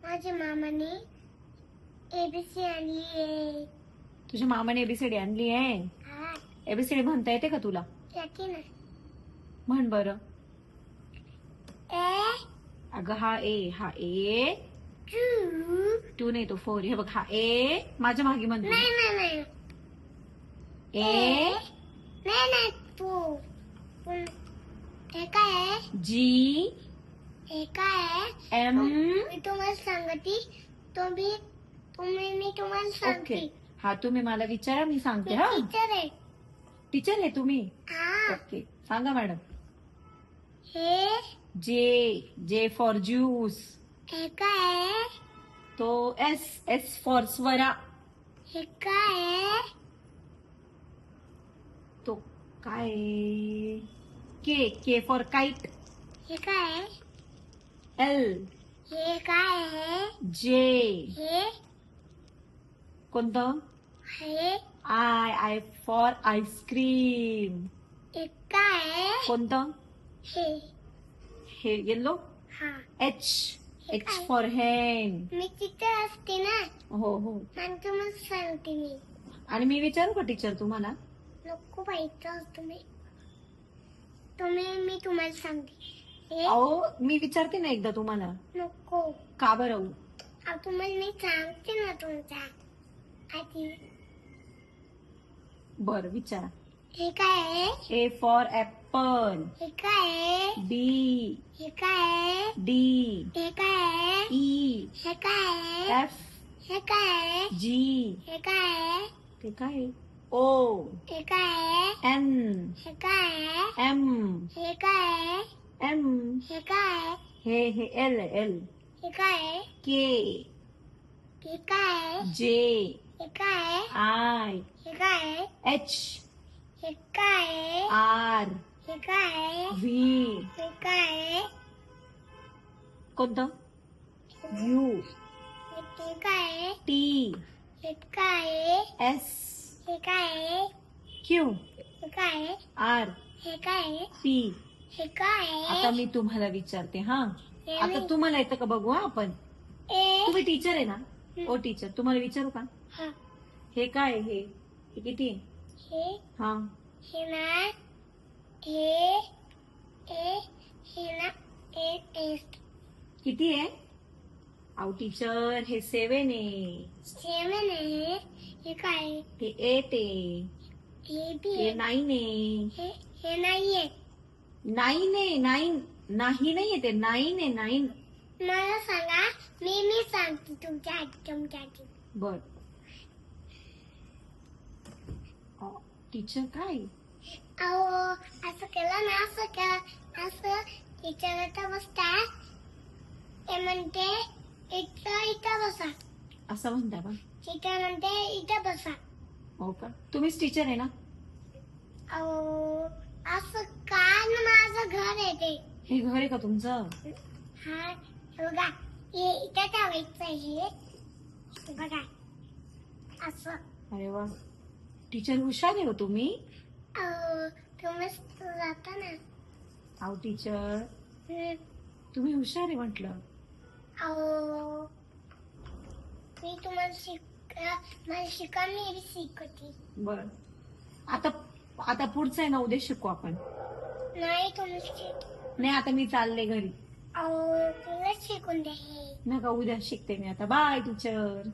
माझ्या मामाने एबीसी आणली आहे. तुझ्या मामाने एबीसीडी आणली आहे. हा, एबीसीडी म्हणता येते का तुला? येते ना. म्हण बरं. ए अगं हा ए टू. टू नाही तो फोर. हे बघ हा ए माझ्या मागे म्हणतो. नाही ए नाही तू हे काय आहे? जी हे काय आहे? एम. मी तुम्हाला सांगते. मी तुम्हाला सांगते. ओके. हा तुम्ही मला विचारा, मी सांगते. हा टीचर आहे. टीचर आहे तुम्ही? हा. ओके सांगा मॅडम. हे जे फॉर ज्यूस. हे काय आहे? तो एस फॉर स्वरा. हे काय आहे? तो काय? के फॉर काइट. हे काय आहे? एल. हे काय आहे? जे हे कोणतं? हे आय फॉर आईस्क्रीम. हे काय आहे? कोणतं? हे येल्लो. हा. एच हे एच काय? फॉर हॅन. मी तिथे असते ना. हो हो. मग तुम्हाला सांगते मी. आणि मी विचारू का टीचर तुम्हाला? नको पाहिजे तुम्ही. मी तुम्हाला सांगते. हे अहो मी विचारते ना एकदा तुम्हाला. नको. का बरं? तुम्हाला मी सांगते ना तुमच्या आधी. बर विचारा. हे काय आहे? A for apple. हे काय आहे? बी. हे काय आहे? डी. हे काय आहे? ई. हे काय आहे? एफ. हे काय आहे? जी. हे काय आहे? ते काय? ओ. हे काय आहे? एन. हे काय आहे? एम. हे काय आहे? एम. हे काय आहे? हे एल. हे काय आहे? के. हे काय आहे? जे. हे काय आहे? आय. हे काय आहे? एच. हे काय आहे? आर. हे काय आहे? व्ही. हे काय आहे? कोणतं? यू. हे काय आहे? टी. हे काय आहे? एस. हे काय आहे? क्यू. हे काय आहे? आर. हे काय आहे? पी. हे काय आता आहे? मी तुम्हाला विचारते. हा हे आता नाही. तुम्हाला येतं का बघू. हा आपण ए. तुम्ही टीचर आहे ना? ओ टीचर तुम्हाला विचारू का? हा. हे काय? हे किती आहे? हे हा हे ना हे ना टेस्ट किती आहे? अहो टीचर हे 7 आहे. 7 आहे. हे काय? हे 8 आहे. हे बी हे आहे. 9 आहे. हे नाहीये. 9 आहे. 9 नाही नाहीये ते 9 आहे. 9. मला सांगा. मी सांगते तुमच्या आधी. बर टीचर काय? अहो असं केलं ना. असं केलं असं टीचर बसतात. ते म्हणते इथं बसा. असं म्हणता का? टीचर म्हणते इथं बसा. हो का? तुम्हीच टीचर आहे ना? अहो असं काय ना. माझं घर आहे ते. हे घर आहे का तुमचं? हा हे बघा. हे इथं ठेवायचं हे बघा. असं. अरे वा टीचर हुशार आहे हो तुम्ही. अहो तुम्ही जाता ना. अहो टीचर हम्म. तुम्ही हुशार आहे म्हटलं. अहो मी तुम्हाला मला शिका. मी शिकवते. बर आता पुढचं आहे ना. उद्या शिकू आपण. नाही तुम्ही शिक. नाही आता मी चालले घरी. अहो तुला शिकून द्या हे. नका उद्या शिकते मी आता. Bye teacher.